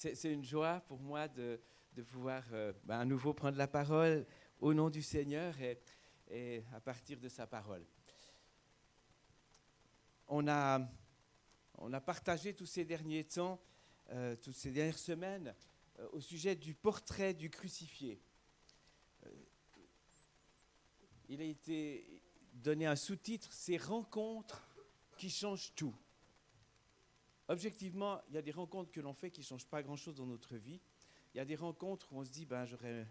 C'est une joie pour moi de pouvoir à nouveau prendre la parole au nom du Seigneur et à partir de sa parole. On a partagé tous ces derniers temps, toutes ces dernières semaines, au sujet du portrait du crucifié. Il a été donné un sous-titre, « Ces rencontres qui changent tout ». Objectivement, il y a des rencontres que l'on fait qui ne changent pas grand-chose dans notre vie. Il y a des rencontres où on se dit, j'aurais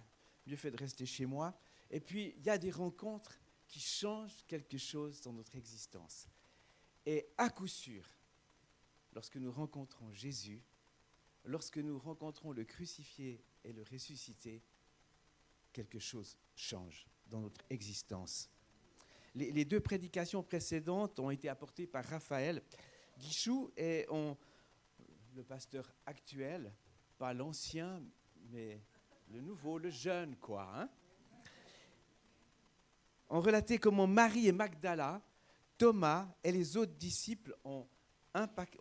mieux fait de rester chez moi. Et puis, il y a des rencontres qui changent quelque chose dans notre existence. Et à coup sûr, lorsque nous rencontrons Jésus, lorsque nous rencontrons le crucifié et le ressuscité, quelque chose change dans notre existence. Les deux prédications précédentes ont été apportées par Raphaël Guichou et le pasteur actuel, pas l'ancien, mais le nouveau, le jeune, ont relaté comment Marie et Magdala, Thomas et les autres disciples ont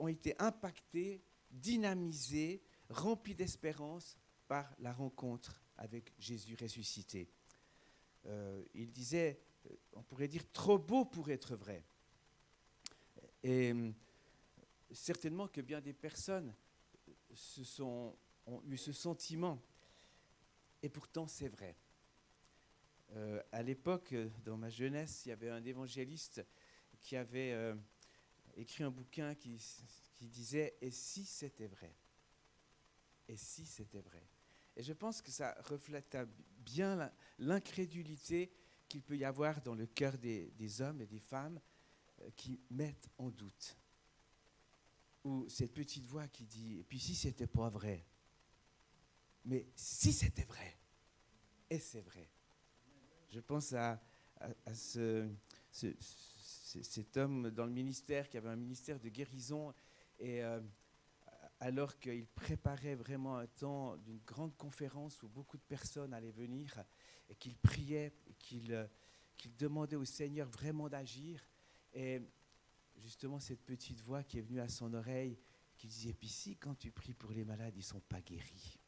été impactés, dynamisés, remplis d'espérance par la rencontre avec Jésus ressuscité. Il disait, on pourrait dire, trop beau pour être vrai. Et certainement que bien des personnes ont eu ce sentiment. Et pourtant, c'est vrai. À l'époque, dans ma jeunesse, il y avait un évangéliste qui avait écrit un bouquin qui disait « Et si c'était vrai ?» Et si c'était vrai? Et je pense que ça reflète bien l'incrédulité qu'il peut y avoir dans le cœur des hommes et des femmes qui mettent en doute. Ou cette petite voix qui dit « Et puis si c'était pas vrai ?» Mais si c'était vrai, et c'est vrai. Je pense à cet homme dans le ministère qui avait un ministère de guérison et alors qu'il préparait vraiment un temps d'une grande conférence où beaucoup de personnes allaient venir et qu'il priait et qu'il demandait au Seigneur vraiment d'agir. Et justement, cette petite voix qui est venue à son oreille, qui disait « Puis si, quand tu pries pour les malades, ils ne sont pas guéris ?»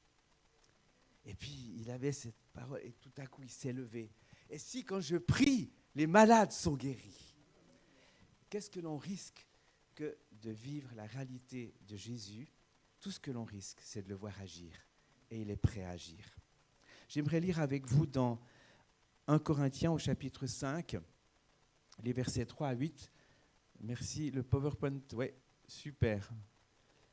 Et puis, il avait cette parole et tout à coup, il s'est levé. « Et si, quand je prie, les malades sont guéris ?» Qu'est-ce que l'on risque que de vivre la réalité de Jésus? Tout ce que l'on risque, c'est de le voir agir. Et il est prêt à agir. J'aimerais lire avec vous dans 1 Corinthiens au chapitre 5, les versets 3 à 8. Merci, le PowerPoint, ouais, super,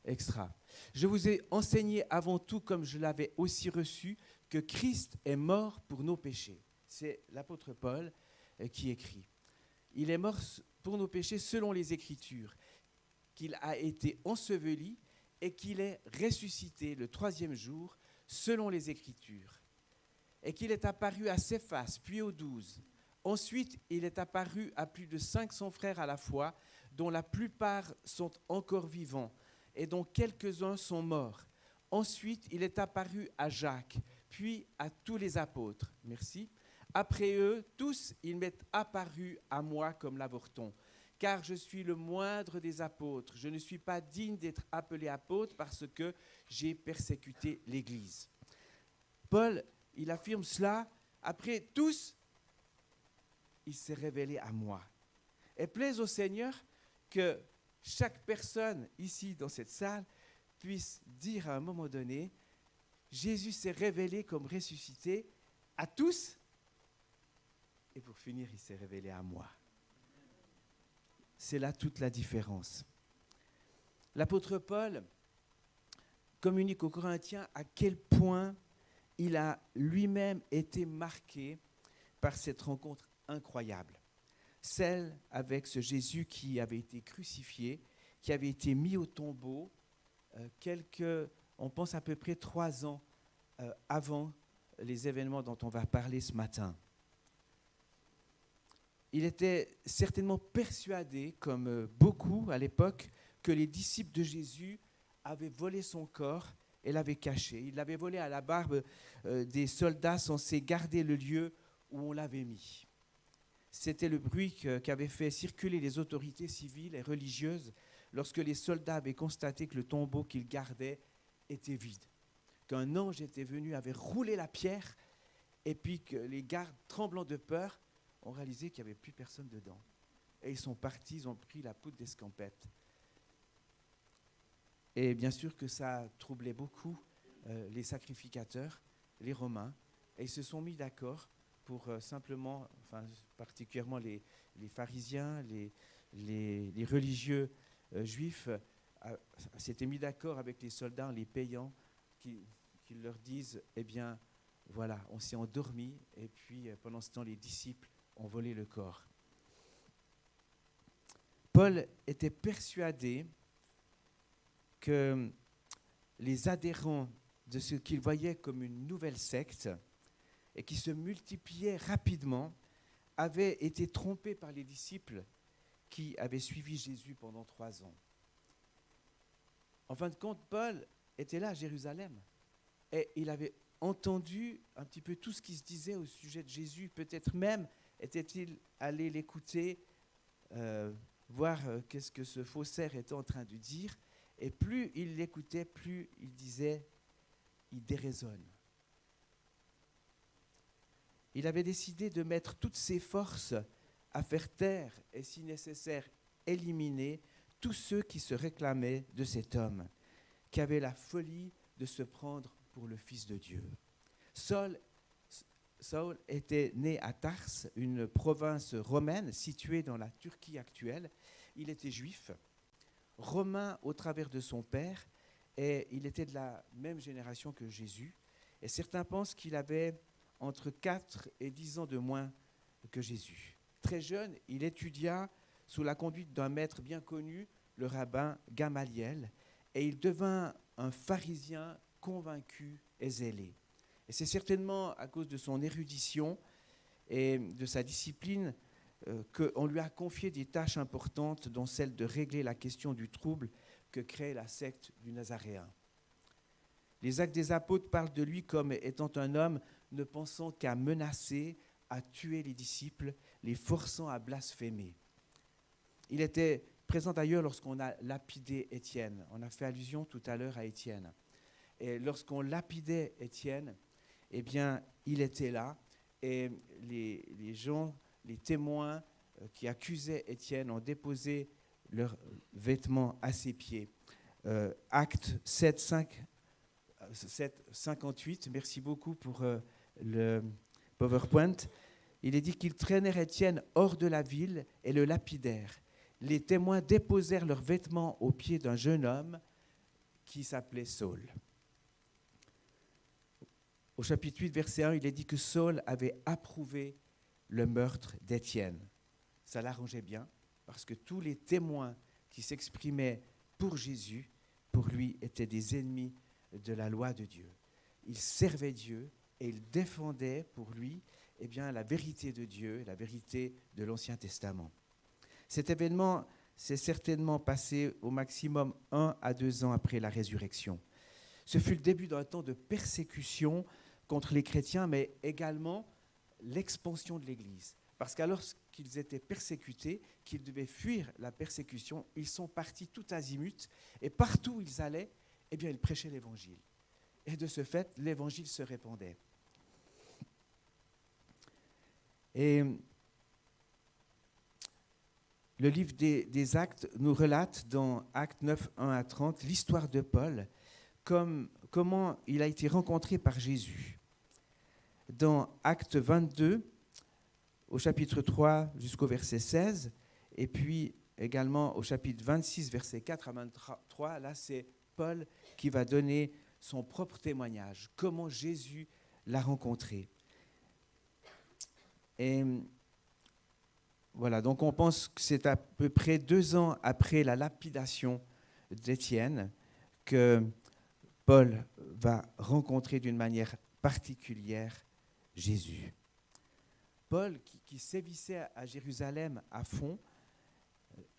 extra. « Je vous ai enseigné avant tout, comme je l'avais aussi reçu, que Christ est mort pour nos péchés. » C'est l'apôtre Paul qui écrit. « Il est mort pour nos péchés selon les Écritures, qu'il a été enseveli et qu'il est ressuscité le 3e jour selon les Écritures, et qu'il est apparu à Céphas, puis aux 12. Ensuite, il est apparu à plus de 500 frères à la fois, dont la plupart sont encore vivants et dont quelques-uns sont morts. Ensuite, il est apparu à Jacques, puis à tous les apôtres. » Merci. « Après eux, tous, il m'est apparu à moi comme l'avorton. Car je suis le moindre des apôtres. Je ne suis pas digne d'être appelé apôtre parce que j'ai persécuté l'Église. » Paul, il affirme cela. Après tous, il s'est révélé à moi. Et plaise au Seigneur que chaque personne ici dans cette salle puisse dire à un moment donné, Jésus s'est révélé comme ressuscité à tous, et pour finir, il s'est révélé à moi. C'est là toute la différence. L'apôtre Paul communique aux Corinthiens à quel point il a lui-même été marqué par cette rencontre incroyable. Celle avec ce Jésus qui avait été crucifié, qui avait été mis au tombeau, on pense à peu près 3 ans avant les événements dont on va parler ce matin. Il était certainement persuadé, comme beaucoup à l'époque, que les disciples de Jésus avaient volé son corps et l'avaient caché. Ils l'avaient volé à la barbe des soldats censés garder le lieu où on l'avait mis. C'était le bruit qu'avaient fait circuler les autorités civiles et religieuses lorsque les soldats avaient constaté que le tombeau qu'ils gardaient était vide, qu'un ange était venu, avait roulé la pierre, et puis que les gardes, tremblants de peur, ont réalisé qu'il n'y avait plus personne dedans. Et ils sont partis, ils ont pris la poudre d'escampette. Et bien sûr que ça troublait beaucoup les sacrificateurs, les Romains, et ils se sont mis d'accord pour simplement, particulièrement les pharisiens, les religieux juifs, s'étaient mis d'accord avec les soldats en les payant, qu'ils leur disent, eh bien, voilà, on s'est endormi, et puis pendant ce temps, les disciples ont volé le corps. Paul était persuadé que les adhérents de ce qu'il voyait comme une nouvelle secte et qui se multipliait rapidement avaient été trompés par les disciples qui avaient suivi Jésus pendant 3 ans. En fin de compte, Paul était là à Jérusalem et il avait entendu un petit peu tout ce qui se disait au sujet de Jésus. Peut-être même était-il allé l'écouter, voir qu'est-ce que ce faussaire était en train de dire. Et plus il l'écoutait, plus il disait, il déraisonne. Il avait décidé de mettre toutes ses forces à faire taire et, si nécessaire, éliminer tous ceux qui se réclamaient de cet homme, qui avait la folie de se prendre pour le Fils de Dieu. Saul était né à Tars, une province romaine située dans la Turquie actuelle. Il était juif, romain au travers de son père, et il était de la même génération que Jésus. Et certains pensent qu'il avait entre 4 et 10 ans de moins que Jésus. Très jeune, il étudia sous la conduite d'un maître bien connu, le rabbin Gamaliel, et il devint un pharisien convaincu et zélé. Et c'est certainement à cause de son érudition et de sa discipline qu'on lui a confié des tâches importantes, dont celle de régler la question du trouble que crée la secte du Nazaréen. Les Actes des Apôtres parlent de lui comme étant un homme ne pensant qu'à menacer, à tuer les disciples, les forçant à blasphémer. Il était présent d'ailleurs lorsqu'on a lapidé Étienne. On a fait allusion tout à l'heure à Étienne. Et lorsqu'on lapidait Étienne, eh bien, il était là. Et les gens, les témoins qui accusaient Étienne ont déposé leurs vêtements à ses pieds. Acte 7:58. Merci beaucoup pour le PowerPoint. Il est dit qu'ils traînèrent Étienne hors de la ville et le lapidèrent. Les témoins déposèrent leurs vêtements aux pieds d'un jeune homme qui s'appelait Saul. Au chapitre 8, verset 1, il est dit que Saul avait approuvé le meurtre d'Étienne. Ça l'arrangeait bien, parce que tous les témoins qui s'exprimaient pour Jésus, pour lui, étaient des ennemis de la loi de Dieu. Il servait Dieu et il défendait pour lui la vérité de Dieu, la vérité de l'Ancien Testament. Cet événement s'est certainement passé au maximum 1 à 2 ans après la résurrection. Ce fut le début d'un temps de persécution contre les chrétiens, mais également l'expansion de l'Église. Parce qu'alors qu'ils étaient persécutés, qu'ils devaient fuir la persécution, ils sont partis tout azimut, et partout où ils allaient, ils prêchaient l'Évangile. Et de ce fait, l'Évangile se répandait. Et le livre des Actes nous relate dans Actes 9, 1 à 30, l'histoire de Paul, comment il a été rencontré par Jésus. Dans Actes 22, au chapitre 3 jusqu'au verset 16, et puis également au chapitre 26, verset 4 à 23, là c'est Paul qui va donner son propre témoignage, comment Jésus l'a rencontré. Et voilà, donc on pense que c'est à peu près 2 ans après la lapidation d'Étienne que Paul va rencontrer d'une manière particulière Jésus. Paul, qui sévissait à Jérusalem à fond,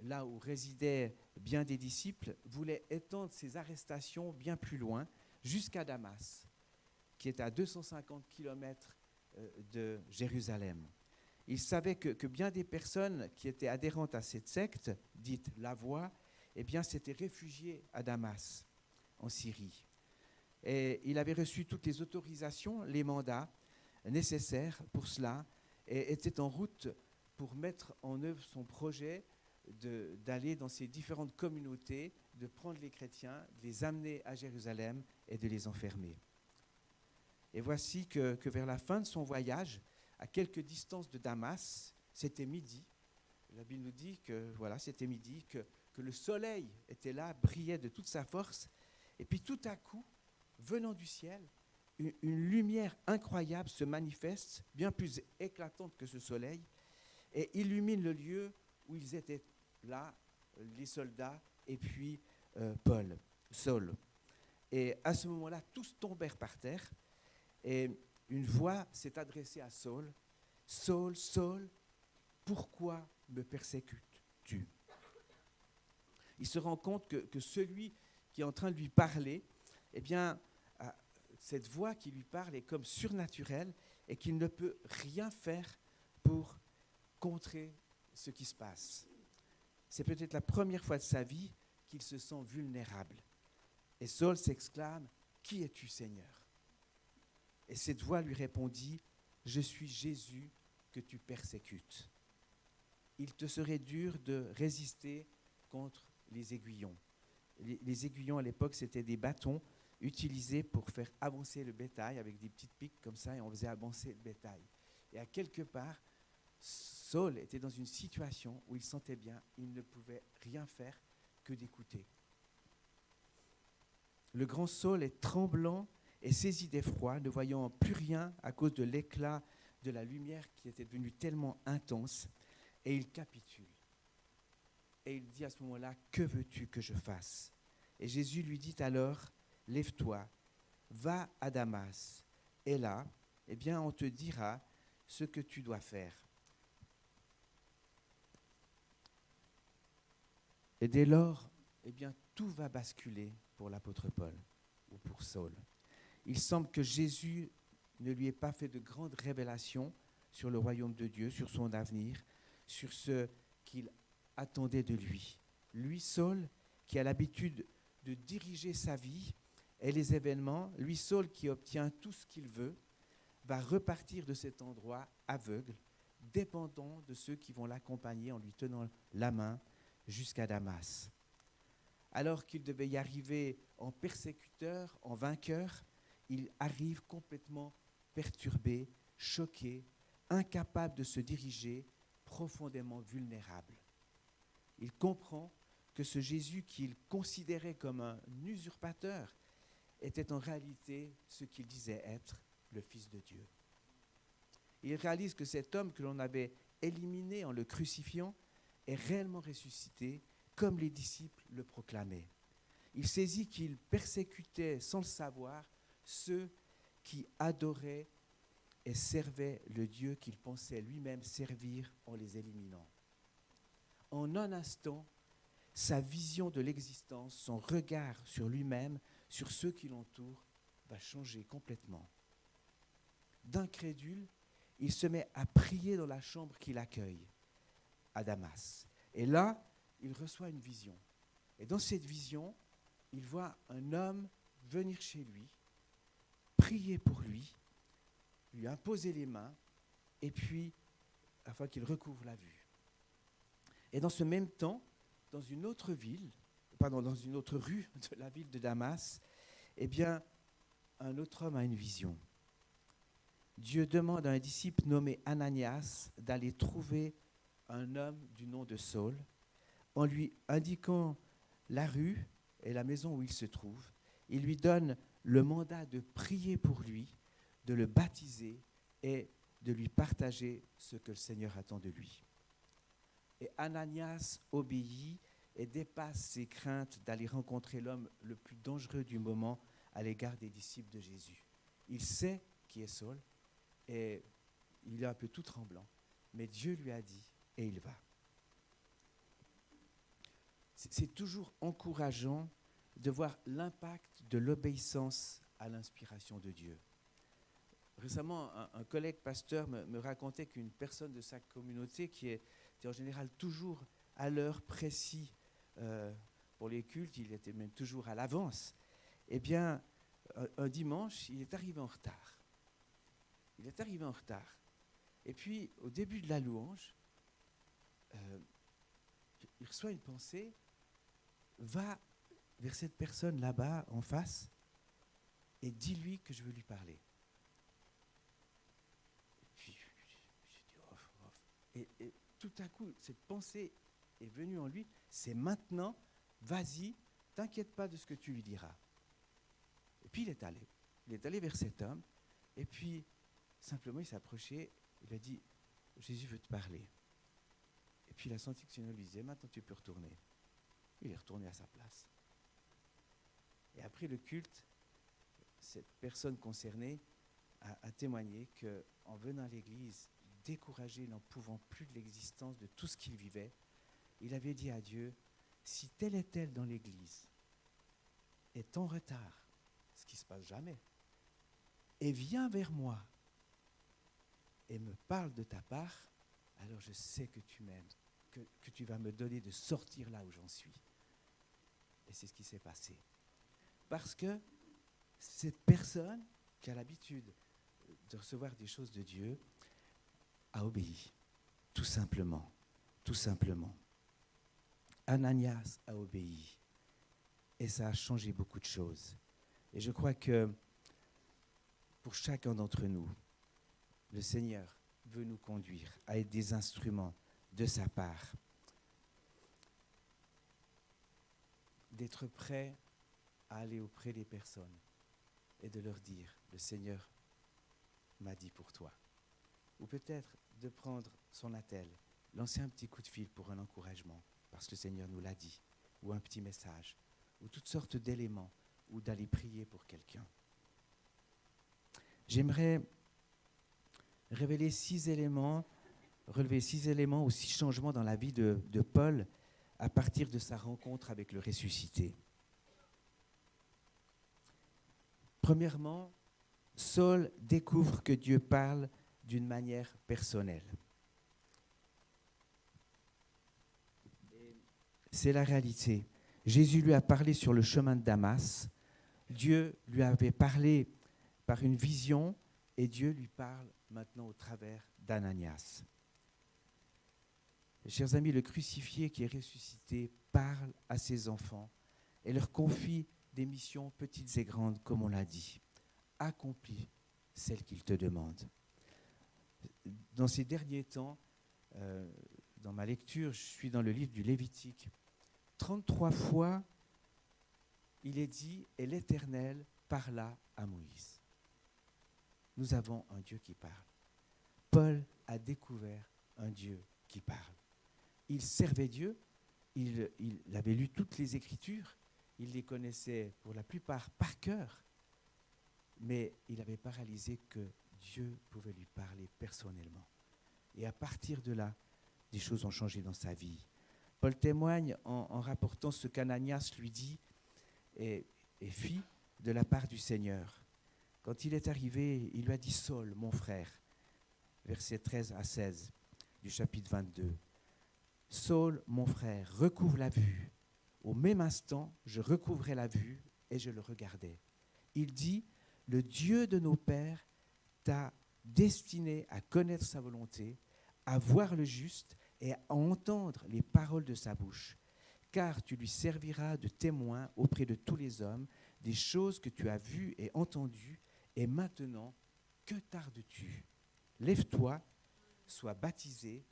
là où résidaient bien des disciples, voulait étendre ses arrestations bien plus loin, jusqu'à Damas, qui est à 250 km de Jérusalem. Il savait que bien des personnes qui étaient adhérentes à cette secte, dite la Voie, s'étaient réfugiées à Damas, en Syrie. Et il avait reçu toutes les autorisations, les mandats nécessaires pour cela, et était en route pour mettre en œuvre son projet d'aller dans ces différentes communautés, de prendre les chrétiens, de les amener à Jérusalem et de les enfermer. Et voici que vers la fin de son voyage, à quelques distances de Damas, c'était midi. La Bible nous dit que voilà, c'était midi, que le soleil était là, brillait de toute sa force. Et puis tout à coup, venant du ciel, une lumière incroyable se manifeste, bien plus éclatante que ce soleil, et illumine le lieu où ils étaient là, les soldats, et puis Saul. Et à ce moment-là, tous tombèrent par terre, et une voix s'est adressée à Saul. « Saul, Saul, pourquoi me persécutes-tu » Il se rend compte que celui qui est en train de lui parler, eh bien, cette voix qui lui parle est comme surnaturelle et qu'il ne peut rien faire pour contrer ce qui se passe. C'est peut-être la première fois de sa vie qu'il se sent vulnérable. Et Saul s'exclame « Qui es-tu, Seigneur ?» Et cette voix lui répondit « Je suis Jésus que tu persécutes. » Il te serait dur de résister contre les aiguillons. Les aiguillons, à l'époque, c'était des bâtons utilisés pour faire avancer le bétail avec des petites piques comme ça, et on faisait avancer le bétail. Et à quelque part, Saul était dans une situation où il sentait bien, il ne pouvait rien faire que d'écouter. Le grand Saul est tremblant et saisi d'effroi, ne voyant plus rien à cause de l'éclat de la lumière qui était devenue tellement intense, et il capitule. Et il dit à ce moment-là, « Que veux-tu que je fasse ?» Et Jésus lui dit alors, « Lève-toi, va à Damas, et là, eh bien, on te dira ce que tu dois faire. » Et dès lors, eh bien, tout va basculer pour l'apôtre Paul, ou pour Saul. Il semble que Jésus ne lui ait pas fait de grandes révélations sur le royaume de Dieu, sur son avenir, sur ce qu'il attendait de lui. Lui, Saul, qui a l'habitude de diriger sa vie et les événements, lui, Saul, qui obtient tout ce qu'il veut, va repartir de cet endroit aveugle, dépendant de ceux qui vont l'accompagner en lui tenant la main jusqu'à Damas. Alors qu'il devait y arriver en persécuteur, en vainqueur, il arrive complètement perturbé, choqué, incapable de se diriger, profondément vulnérable. Il comprend que ce Jésus qu'il considérait comme un usurpateur était en réalité ce qu'il disait être, le Fils de Dieu. Il réalise que cet homme que l'on avait éliminé en le crucifiant est réellement ressuscité, comme les disciples le proclamaient. Il saisit qu'il persécutait sans le savoir ceux qui adoraient et servaient le Dieu qu'il pensait lui-même servir en les éliminant. En un instant, sa vision de l'existence, son regard sur lui-même, sur ceux qui l'entourent, va changer complètement. D'incrédule, il se met à prier dans la chambre qui l'accueille, à Damas. Et là, il reçoit une vision. Et dans cette vision, il voit un homme venir chez lui, prier pour lui imposer les mains, et puis, afin qu'il recouvre la vue. Et dans ce même temps, dans une autre rue de la ville de Damas, eh bien, un autre homme a une vision. Dieu demande à un disciple nommé Ananias d'aller trouver un homme du nom de Saul, en lui indiquant la rue et la maison où il se trouve. Il lui donne le mandat de prier pour lui, de le baptiser et de lui partager ce que le Seigneur attend de lui. Et Ananias obéit et dépasse ses craintes d'aller rencontrer l'homme le plus dangereux du moment à l'égard des disciples de Jésus. Il sait qui est Saul et il est un peu tout tremblant, mais Dieu lui a dit et il va. C'est toujours encourageant de voir l'impact de l'obéissance à l'inspiration de Dieu. Récemment, un collègue pasteur me racontait qu'une personne de sa communauté, qui était en général toujours à l'heure précise pour les cultes, il était même toujours à l'avance, eh bien, un dimanche, il est arrivé en retard. Il est arrivé en retard. Et puis, au début de la louange, il reçoit une pensée, va vers cette personne là-bas, en face, et dis-lui que je veux lui parler. Et puis, j'ai dit, off. Et tout à coup, cette pensée est venue en lui, c'est maintenant, vas-y, t'inquiète pas de ce que tu lui diras. Et puis il est allé vers cet homme, et puis simplement il s'est approché, il a dit, Jésus veut te parler. Et puis il a senti que le Seigneur lui disait, maintenant tu peux retourner. Il est retourné à sa place. Et après le culte, cette personne concernée a témoigné qu'en venant à l'église, découragé, n'en pouvant plus de l'existence de tout ce qu'il vivait, il avait dit à Dieu, si tel est tel dans l'église est en retard, ce qui ne se passe jamais, et vient vers moi et me parle de ta part, alors je sais que tu m'aimes, que tu vas me donner de sortir là où j'en suis. Et c'est ce qui s'est passé. Parce que cette personne qui a l'habitude de recevoir des choses de Dieu a obéi, tout simplement. Ananias a obéi et ça a changé beaucoup de choses. Et je crois que pour chacun d'entre nous, le Seigneur veut nous conduire à être des instruments de sa part, d'être prêts à aller auprès des personnes et de leur dire, le Seigneur m'a dit pour toi. Ou peut-être de prendre son attel, lancer un petit coup de fil pour un encouragement, parce que le Seigneur nous l'a dit, ou un petit message, ou toutes sortes d'éléments, ou d'aller prier pour quelqu'un. J'aimerais relever 6 éléments ou 6 changements dans la vie de Paul à partir de sa rencontre avec le ressuscité. Premièrement, Saul découvre que Dieu parle d'une manière personnelle. C'est la réalité. Jésus lui a parlé sur le chemin de Damas. Dieu lui avait parlé par une vision et Dieu lui parle maintenant au travers d'Ananias. Chers amis, le crucifié qui est ressuscité parle à ses enfants et leur confie des missions petites et grandes, comme on l'a dit. Accomplis celle qu'il te demande. Dans ces derniers temps, dans ma lecture, je suis dans le livre du Lévitique. 33 fois, il est dit « Et l'Éternel parla à Moïse ». Nous avons un Dieu qui parle. Paul a découvert un Dieu qui parle. Il servait Dieu, il avait lu toutes les Écritures, il les connaissait pour la plupart par cœur, mais il n'avait pas réalisé que Dieu pouvait lui parler personnellement. Et à partir de là, des choses ont changé dans sa vie. Paul témoigne en rapportant ce qu'Ananias lui dit et fit de la part du Seigneur. Quand il est arrivé, il lui a dit « Saul, mon frère », versets 13 à 16 du chapitre 22. « Saul, mon frère, recouvre la vue. Au même instant, je recouvrais la vue et je le regardais. Il dit « Le Dieu de nos pères t'a destiné à connaître sa volonté, à voir le juste et à entendre les paroles de sa bouche. Car tu lui serviras de témoin auprès de tous les hommes des choses que tu as vues et entendues. Et maintenant, que tardes-tu? Lève-toi, sois baptisé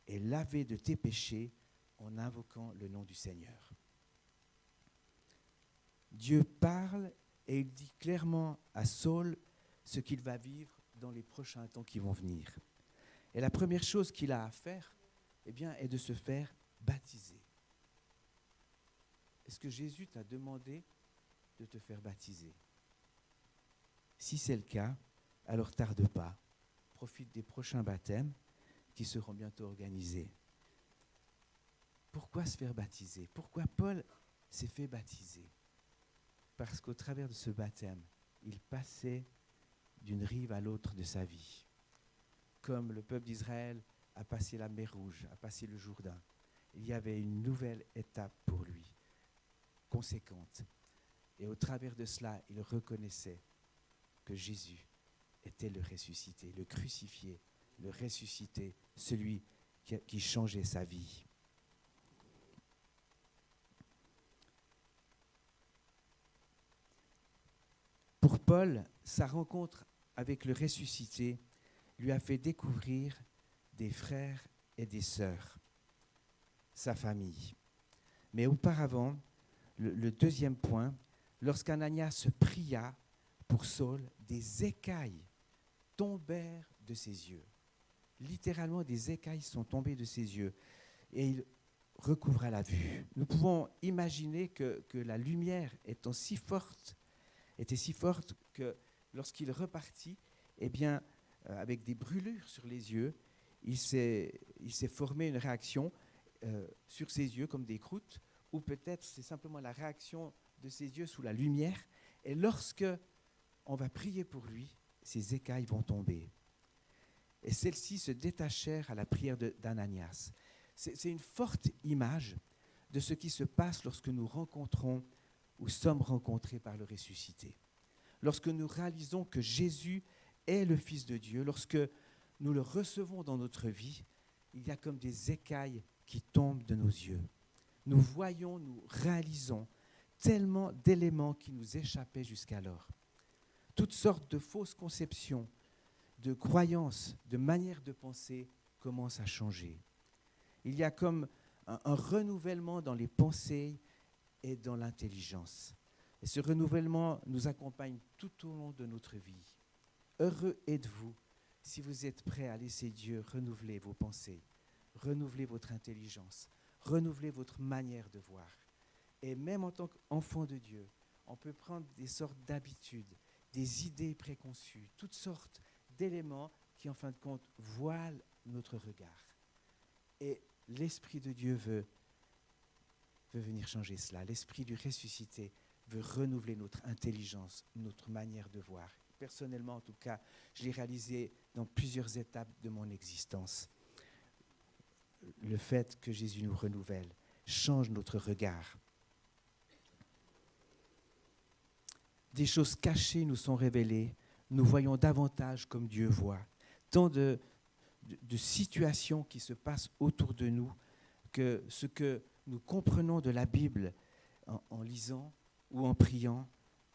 et lavé de tes péchés en invoquant le nom du Seigneur. » Dieu parle et il dit clairement à Saul ce qu'il va vivre dans les prochains temps qui vont venir. Et la première chose qu'il a à faire, est de se faire baptiser. Est-ce que Jésus t'a demandé de te faire baptiser? Si c'est le cas, alors tarde pas. Profite des prochains baptêmes qui seront bientôt organisés. Pourquoi se faire baptiser? Pourquoi Paul s'est fait baptiser? Parce qu'au travers de ce baptême, il passait d'une rive à l'autre de sa vie. Comme le peuple d'Israël a passé la mer Rouge, a passé le Jourdain, il y avait une nouvelle étape pour lui, conséquente. Et au travers de cela, il reconnaissait que Jésus était le ressuscité, le crucifié, le ressuscité, celui qui changeait sa vie. Pour Paul, sa rencontre avec le ressuscité lui a fait découvrir des frères et des sœurs, sa famille. Mais auparavant, le deuxième point, lorsqu'Ananias pria pour Saul, des écailles tombèrent de ses yeux. Littéralement, des écailles sont tombées de ses yeux et il recouvra la vue. Nous pouvons imaginer que la lumière était si forte que lorsqu'il repartit, eh bien, avec des brûlures sur les yeux, il s'est formé une réaction sur ses yeux comme des croûtes, ou peut-être c'est simplement la réaction de ses yeux sous la lumière. Et lorsque on va prier pour lui, ces écailles vont tomber. Et celles-ci se détachèrent à la prière d'Ananias. C'est une forte image de ce qui se passe lorsque nous rencontrons ou sommes rencontrés par le ressuscité. Lorsque nous réalisons que Jésus est le Fils de Dieu, lorsque nous le recevons dans notre vie, il y a comme des écailles qui tombent de nos yeux. Nous voyons, nous réalisons tellement d'éléments qui nous échappaient jusqu'alors. Toutes sortes de fausses conceptions, de croyances, de manières de penser commencent à changer. Il y a comme un renouvellement dans les pensées et dans l'intelligence. Et ce renouvellement nous accompagne tout au long de notre vie. Heureux êtes-vous si vous êtes prêts à laisser Dieu renouveler vos pensées, renouveler votre intelligence, renouveler votre manière de voir. Et même en tant qu'enfant de Dieu, on peut prendre des sortes d'habitudes, des idées préconçues, toutes sortes d'éléments qui, en fin de compte, voilent notre regard. Et l'Esprit de Dieu veut venir changer cela. L'Esprit du ressuscité veut renouveler notre intelligence, notre manière de voir. Personnellement, en tout cas, je l'ai réalisé dans plusieurs étapes de mon existence. Le fait que Jésus nous renouvelle change notre regard. Des choses cachées nous sont révélées. Nous voyons davantage comme Dieu voit. Tant de situations qui se passent autour de nous que ce que nous comprenons de la Bible en lisant ou en priant,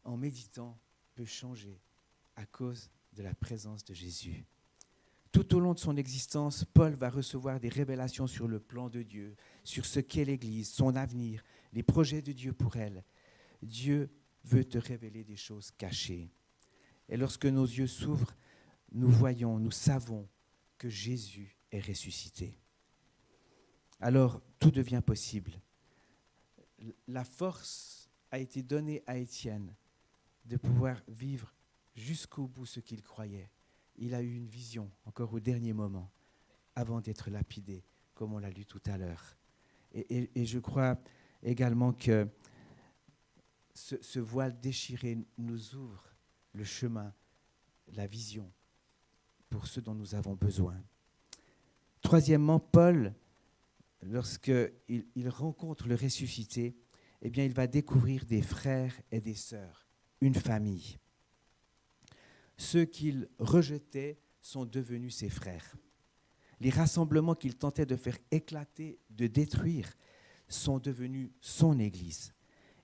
en méditant, peut changer à cause de la présence de Jésus. Tout au long de son existence, Paul va recevoir des révélations sur le plan de Dieu, sur ce qu'est l'Église, son avenir, les projets de Dieu pour elle. Dieu veut te révéler des choses cachées. Et lorsque nos yeux s'ouvrent, nous voyons, nous savons que Jésus est ressuscité. Alors, tout devient possible. La force a été donnée à Étienne de pouvoir vivre jusqu'au bout ce qu'il croyait. Il a eu une vision, encore au dernier moment, avant d'être lapidé, comme on l'a lu tout à l'heure. Et je crois également que ce voile déchiré nous ouvre le chemin, la vision, pour ce dont nous avons besoin. Troisièmement, Paul, lorsqu'il rencontre le ressuscité, eh bien, il va découvrir des frères et des sœurs, une famille. Ceux qu'il rejetait sont devenus ses frères. Les rassemblements qu'il tentait de faire éclater, de détruire, sont devenus son Église.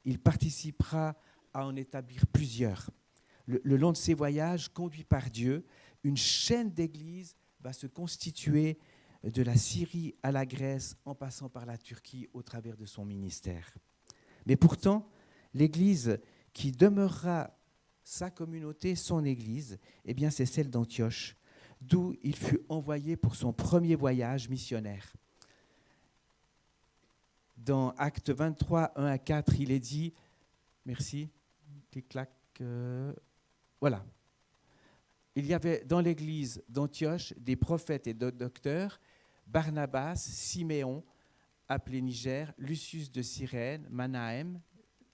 Il participera à en établir plusieurs. Le long de ses voyages, conduit par Dieu, une chaîne d'églises va se constituer de la Syrie à la Grèce, en passant par la Turquie au travers de son ministère. Mais pourtant, l'Église qui demeurera sa communauté, son Église, eh bien, c'est celle d'Antioche, d'où il fut envoyé pour son premier voyage missionnaire. Dans Actes 23, 1 à 4, il est dit, merci, clic-clac, voilà. Il y avait dans l'église d'Antioche des prophètes et de docteurs, Barnabas, Siméon, appelé Niger, Lucius de Cyrène, Manahem,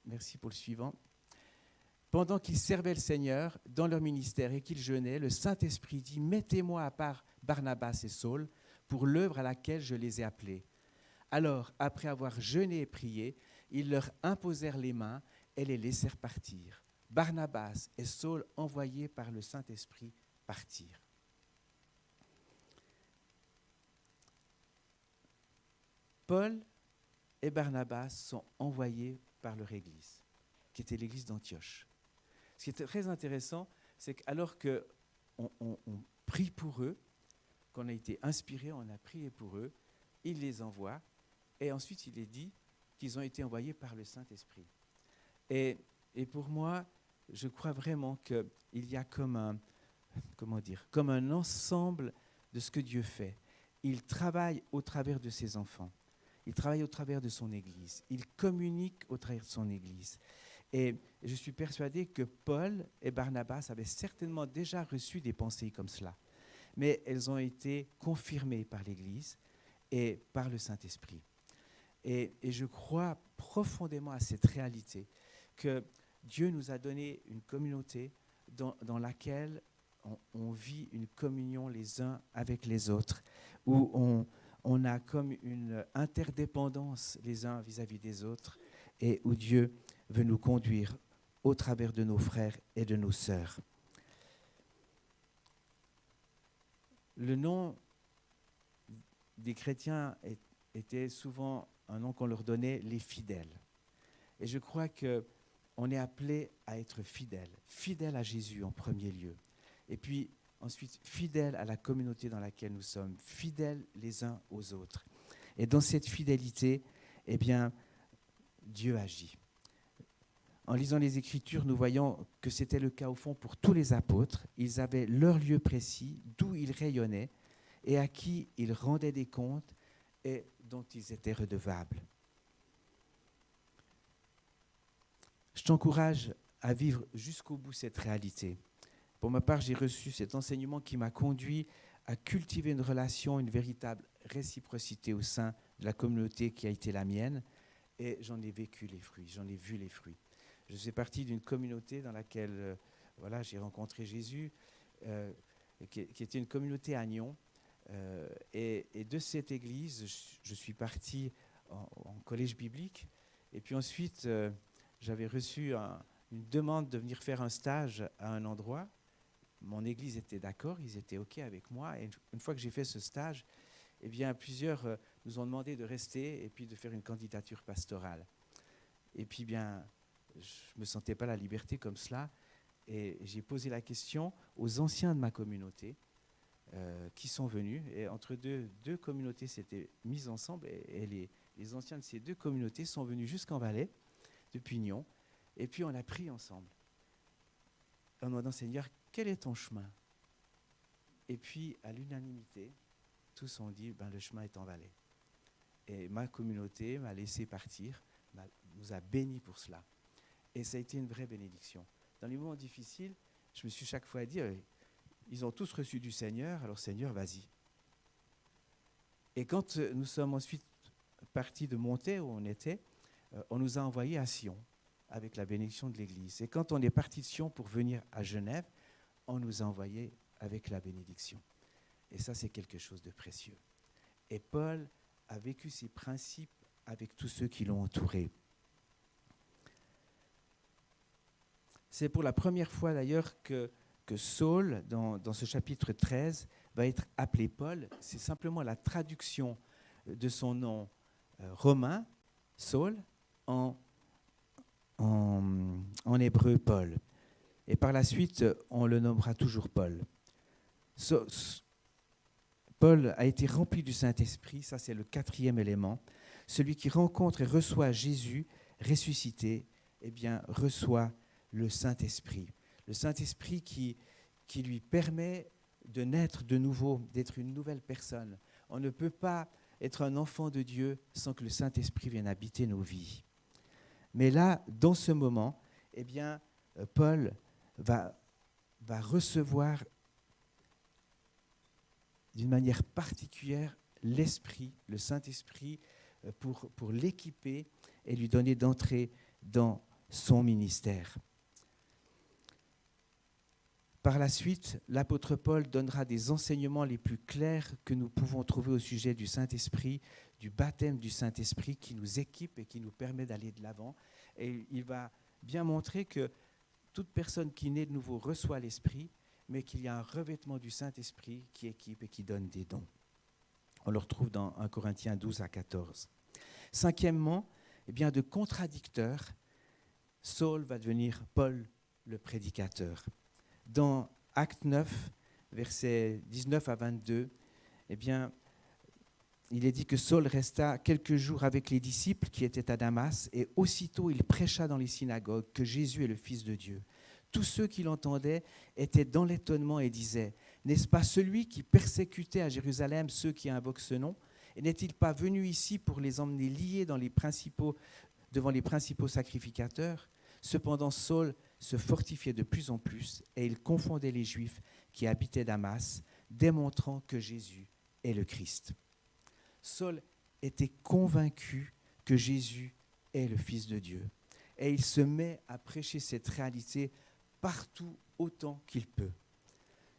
merci pour le suivant. Pendant qu'ils servaient le Seigneur dans leur ministère et qu'ils jeûnaient, le Saint-Esprit dit « Mettez-moi à part Barnabas et Saul pour l'œuvre à laquelle je les ai appelés. » Alors, après avoir jeûné et prié, ils leur imposèrent les mains et les laissèrent partir. Barnabas et Saul, envoyés par le Saint-Esprit, partirent. Paul et Barnabas sont envoyés par leur église, qui était l'église d'Antioche. Ce qui est très intéressant, c'est qu'alors qu'on prie pour eux, qu'on a été inspirés, on a prié pour eux, il les envoie, et ensuite il est dit qu'ils ont été envoyés par le Saint-Esprit. Et pour moi, je crois vraiment qu'il y a comme un ensemble de ce que Dieu fait. Il travaille au travers de ses enfants. Il travaille au travers de son Église. Il communique au travers de son Église. Et je suis persuadé que Paul et Barnabas avaient certainement déjà reçu des pensées comme cela. Mais elles ont été confirmées par l'Église et par le Saint-Esprit. Et je crois profondément à cette réalité que Dieu nous a donné une communauté dans laquelle on vit une communion les uns avec les autres, où on a comme une interdépendance les uns vis-à-vis des autres, et où Dieu veut nous conduire au travers de nos frères et de nos sœurs. Le nom des chrétiens était souvent un nom qu'on leur donnait, les fidèles. Et je crois qu'on est appelé à être fidèles à Jésus en premier lieu. Et puis ensuite, fidèles à la communauté dans laquelle nous sommes, fidèles les uns aux autres. Et dans cette fidélité, eh bien, Dieu agit. En lisant les Écritures, nous voyons que c'était le cas au fond pour tous les apôtres. Ils avaient leur lieu précis, d'où ils rayonnaient, et à qui ils rendaient des comptes et dont ils étaient redevables. Je t'encourage à vivre jusqu'au bout cette réalité. Pour ma part, j'ai reçu cet enseignement qui m'a conduit à cultiver une relation, une véritable réciprocité au sein de la communauté qui a été la mienne, et j'en ai vécu les fruits, j'en ai vu les fruits. Je fais partie d'une communauté dans laquelle j'ai rencontré Jésus, qui était une communauté à Nyon. Et de cette église, je suis parti en collège biblique. Et puis ensuite, j'avais reçu une demande de venir faire un stage à un endroit. Mon église était d'accord, ils étaient OK avec moi. Et une fois que j'ai fait ce stage, eh bien, plusieurs nous ont demandé de rester et puis de faire une candidature pastorale. Et puis, bien, je ne me sentais pas la liberté comme cela. Et j'ai posé la question aux anciens de ma communauté qui sont venus. Et entre deux communautés s'étaient mises ensemble. Et les anciens de ces deux communautés sont venus jusqu'en Valais, depuis Nyon. Et puis, on a prié ensemble. En demandant, Seigneur, quel est ton chemin? Et puis, à l'unanimité, tous ont dit, le chemin est en Valais. Et ma communauté m'a laissé partir, nous a bénis pour cela. Et ça a été une vraie bénédiction. Dans les moments difficiles, je me suis chaque fois dit, ils ont tous reçu du Seigneur, alors Seigneur, vas-y. Et quand nous sommes ensuite partis de Montaix, où on était, on nous a envoyés à Sion, avec la bénédiction de l'Église. Et quand on est parti de Sion pour venir à Genève, on nous a envoyés avec la bénédiction. Et ça, c'est quelque chose de précieux. Et Paul a vécu ces principes avec tous ceux qui l'ont entouré. C'est pour la première fois d'ailleurs que Saul, dans ce chapitre 13, va être appelé Paul. C'est simplement la traduction de son nom romain, Saul, en hébreu Paul. Et par la suite, on le nommera toujours Paul. Paul a été rempli du Saint-Esprit, ça c'est le 4e élément. Celui qui rencontre et reçoit Jésus ressuscité, eh bien, reçoit le Saint-Esprit. Le Saint-Esprit qui lui permet de naître de nouveau, d'être une nouvelle personne. On ne peut pas être un enfant de Dieu sans que le Saint-Esprit vienne habiter nos vies. Mais là, dans ce moment, eh bien, Paul va recevoir d'une manière particulière l'Esprit, le Saint-Esprit, pour l'équiper et lui donner d'entrer dans son ministère. Par la suite, l'apôtre Paul donnera des enseignements les plus clairs que nous pouvons trouver au sujet du Saint-Esprit, du baptême du Saint-Esprit qui nous équipe et qui nous permet d'aller de l'avant. Et il va bien montrer que toute personne qui naît de nouveau reçoit l'Esprit, mais qu'il y a un revêtement du Saint-Esprit qui équipe et qui donne des dons. On le retrouve dans 1 Corinthiens 12 à 14. Cinquièmement, eh bien, de contradicteur, Saul va devenir Paul le prédicateur. Dans Acte 9, versets 19 à 22, eh bien, il est dit que Saul resta quelques jours avec les disciples qui étaient à Damas, et aussitôt il prêcha dans les synagogues que Jésus est le Fils de Dieu. Tous ceux qui l'entendaient étaient dans l'étonnement et disaient « N'est-ce pas celui qui persécutait à Jérusalem ceux qui invoquent ce nom ? Et n'est-il pas venu ici pour les emmener liés devant les principaux sacrificateurs ?» Cependant, Saul se fortifiait de plus en plus et il confondait les Juifs qui habitaient Damas, démontrant que Jésus est le Christ. Saul était convaincu que Jésus est le Fils de Dieu. Et il se met à prêcher cette réalité partout autant qu'il peut.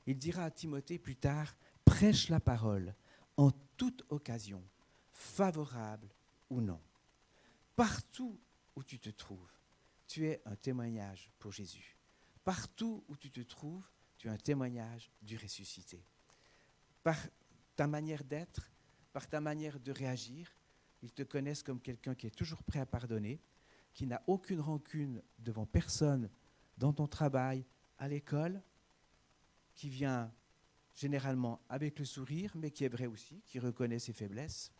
Il dira à Timothée plus tard, « Prêche la parole en toute occasion, favorable ou non. » Partout où tu te trouves, tu es un témoignage pour Jésus. Partout où tu te trouves, tu es un témoignage du ressuscité. Par ta manière d'être, par ta manière de réagir, ils te connaissent comme quelqu'un qui est toujours prêt à pardonner, qui n'a aucune rancune devant personne dans ton travail, à l'école, qui vient généralement avec le sourire, mais qui est vrai aussi, qui reconnaît ses faiblesses.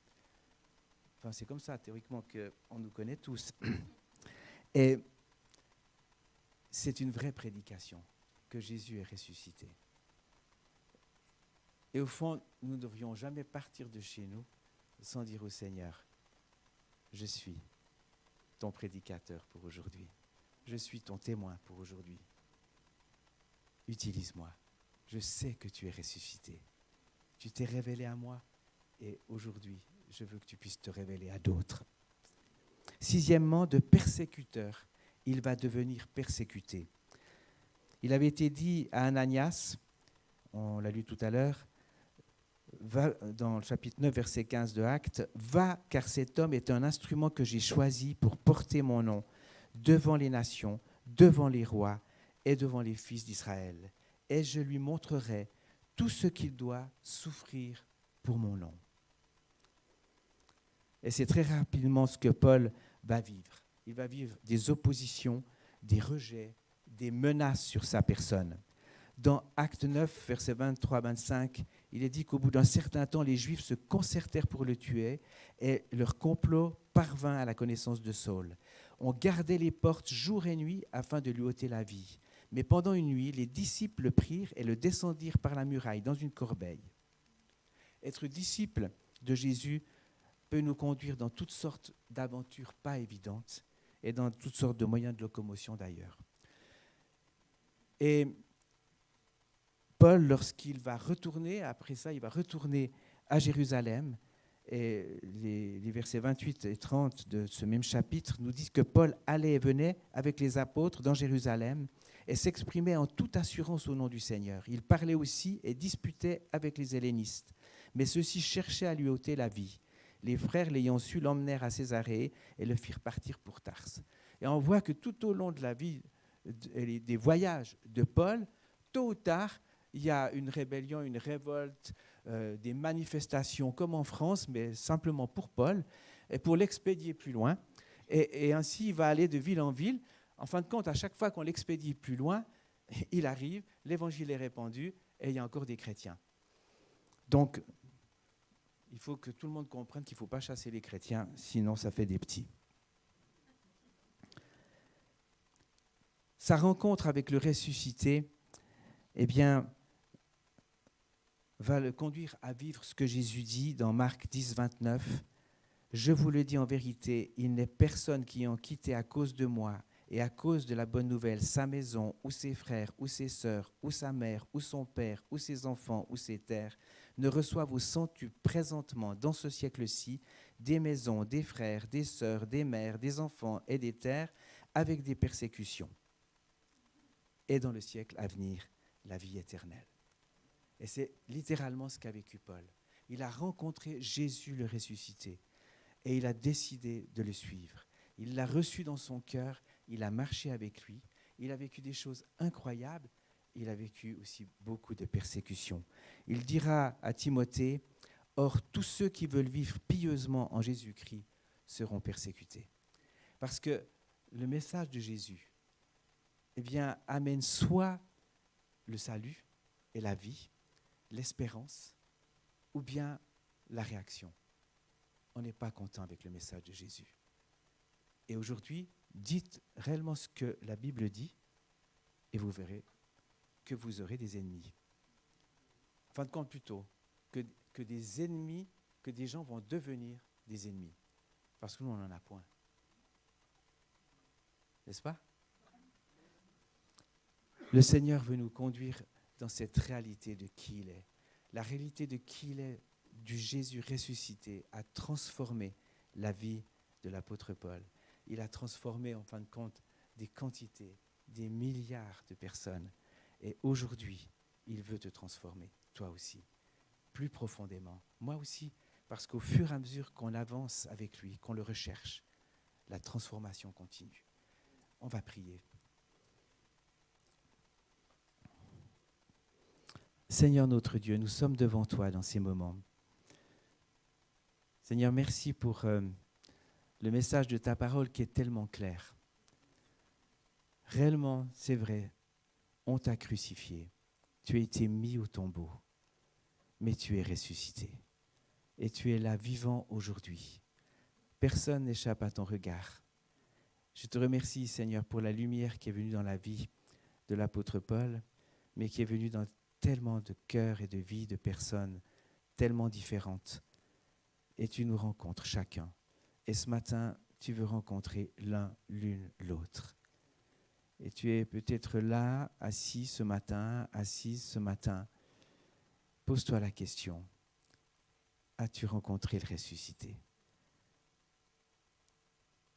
Enfin, c'est comme ça, théoriquement, qu'on nous connaît tous. Et c'est une vraie prédication que Jésus est ressuscité. Et au fond, nous ne devrions jamais partir de chez nous sans dire au Seigneur, « Je suis ton prédicateur pour aujourd'hui. Je suis ton témoin pour aujourd'hui. Utilise-moi. Je sais que tu es ressuscité. Tu t'es révélé à moi et aujourd'hui, je veux que tu puisses te révéler à d'autres. » Sixièmement, de persécuteur, il va devenir persécuté. Il avait été dit à Ananias, on l'a lu tout à l'heure, dans le chapitre 9, verset 15 de Actes, « Va, car cet homme est un instrument que j'ai choisi pour porter mon nom devant les nations, devant les rois et devant les fils d'Israël. Et je lui montrerai tout ce qu'il doit souffrir pour mon nom. » Et c'est très rapidement ce que Paul va vivre. Il va vivre des oppositions, des rejets, des menaces sur sa personne. Dans Acte 9, versets 23-25, il est dit qu'au bout d'un certain temps, les Juifs se concertèrent pour le tuer et leur complot parvint à la connaissance de Saul. On gardait les portes jour et nuit afin de lui ôter la vie. Mais pendant une nuit, les disciples le prirent et le descendirent par la muraille dans une corbeille. Être disciple de Jésus peut nous conduire dans toutes sortes d'aventures pas évidentes et dans toutes sortes de moyens de locomotion d'ailleurs. Et Paul, lorsqu'il va retourner, après ça, il va retourner à Jérusalem, et les versets 28 et 30 de ce même chapitre nous disent que Paul allait et venait avec les apôtres dans Jérusalem et s'exprimait en toute assurance au nom du Seigneur. Il parlait aussi et disputait avec les hellénistes, mais ceux-ci cherchaient à lui ôter la vie. Les frères, l'ayant su, l'emmenèrent à Césarée et le firent partir pour Tarse. Et on voit que tout au long de la vie, des voyages de Paul, tôt ou tard, il y a une rébellion, une révolte, des manifestations comme en France, mais simplement pour Paul, et pour l'expédier plus loin. Et ainsi, il va aller de ville en ville. En fin de compte, à chaque fois qu'on l'expédie plus loin, il arrive, l'évangile est répandu, et il y a encore des chrétiens. Donc, il faut que tout le monde comprenne qu'il ne faut pas chasser les chrétiens, sinon ça fait des petits. Sa rencontre avec le ressuscité, eh bien, va le conduire à vivre ce que Jésus dit dans Marc 10, 29. « Je vous le dis en vérité, il n'est personne qui ayant quitté à cause de moi et à cause de la bonne nouvelle sa maison ou ses frères ou ses sœurs ou sa mère ou son père ou ses enfants ou ses terres ne reçoive au centuple présentement dans ce siècle-ci des maisons, des frères, des sœurs, des mères, des enfants et des terres avec des persécutions. Et dans le siècle à venir, la vie éternelle. » Et c'est littéralement ce qu'a vécu Paul. Il a rencontré Jésus le ressuscité et il a décidé de le suivre. Il l'a reçu dans son cœur il a marché avec lui, il a vécu des choses incroyables, il a vécu aussi beaucoup de persécutions. Il dira à Timothée, « Or, tous ceux qui veulent vivre pieusement en Jésus-Christ seront persécutés. » Parce que le message de Jésus, eh bien, amène soit le salut et la vie, l'espérance, ou bien la réaction. On n'est pas content avec le message de Jésus. Et aujourd'hui, dites réellement ce que la Bible dit et vous verrez que vous aurez des ennemis. En fin de compte, plutôt, que des ennemis, que des gens vont devenir des ennemis. Parce que nous, on n'en a point. N'est-ce pas? Le Seigneur veut nous conduire dans cette réalité de qui il est. La réalité de qui il est, du Jésus ressuscité, a transformé la vie de l'apôtre Paul. Il a transformé, en fin de compte, des quantités, des milliards de personnes. Et aujourd'hui, il veut te transformer, toi aussi, plus profondément. Moi aussi, parce qu'au fur et à mesure qu'on avance avec lui, qu'on le recherche, la transformation continue. On va prier. Seigneur notre Dieu, nous sommes devant toi dans ces moments. Seigneur, merci pour le message de ta parole qui est tellement clair. Réellement, c'est vrai, on t'a crucifié. Tu as été mis au tombeau, mais tu es ressuscité. Et tu es là vivant aujourd'hui. Personne n'échappe à ton regard. Je te remercie, Seigneur, pour la lumière qui est venue dans la vie de l'apôtre Paul, mais qui est venue dans tellement de cœurs et de vies de personnes tellement différentes. Et tu nous rencontres chacun. Et ce matin, tu veux rencontrer l'un, l'une, l'autre. Et tu es peut-être là, assis ce matin, assise ce matin. Pose-toi la question. As-tu rencontré le ressuscité?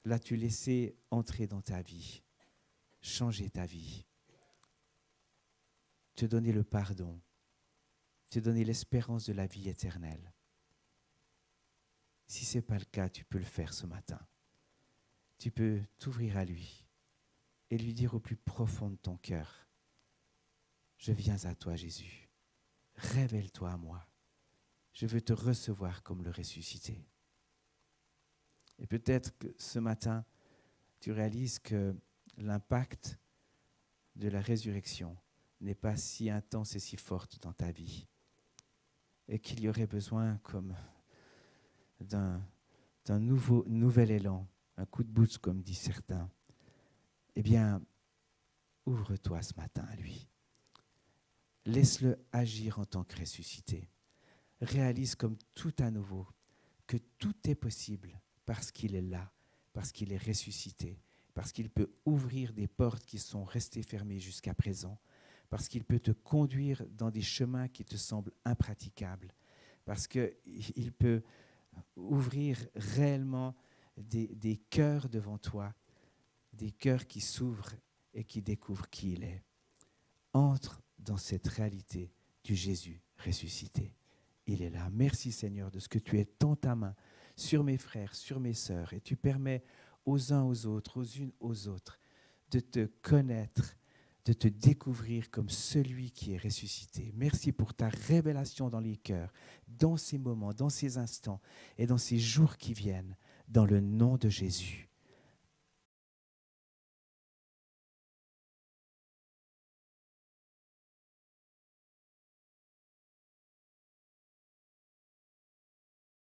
L'as-tu laissé entrer dans ta vie, changer ta vie, te donner le pardon, te donner l'espérance de la vie éternelle? Si ce n'est pas le cas, tu peux le faire ce matin. Tu peux t'ouvrir à lui et lui dire au plus profond de ton cœur, je viens à toi Jésus, révèle-toi à moi, je veux te recevoir comme le ressuscité. Et peut-être que ce matin, tu réalises que l'impact de la résurrection n'est pas si intense et si forte dans ta vie et qu'il y aurait besoin comme d'un nouvel élan, un coup de boost comme disent certains. Eh bien, ouvre-toi ce matin à lui. Laisse-le agir en tant que ressuscité. Réalise comme tout à nouveau que tout est possible parce qu'il est là, parce qu'il est ressuscité, parce qu'il peut ouvrir des portes qui sont restées fermées jusqu'à présent, parce qu'il peut te conduire dans des chemins qui te semblent impraticables, parce qu'il peut ouvrir réellement des cœurs devant toi, des cœurs qui s'ouvrent et qui découvrent qui il est. Entre dans cette réalité du Jésus ressuscité. Il est là. Merci Seigneur de ce que tu étends ta main sur mes frères, sur mes sœurs, et tu permets aux uns aux autres, aux unes aux autres, de te connaître, de te découvrir comme celui qui est ressuscité. Merci pour ta révélation dans les cœurs, dans ces moments, dans ces instants et dans ces jours qui viennent, dans le nom de Jésus.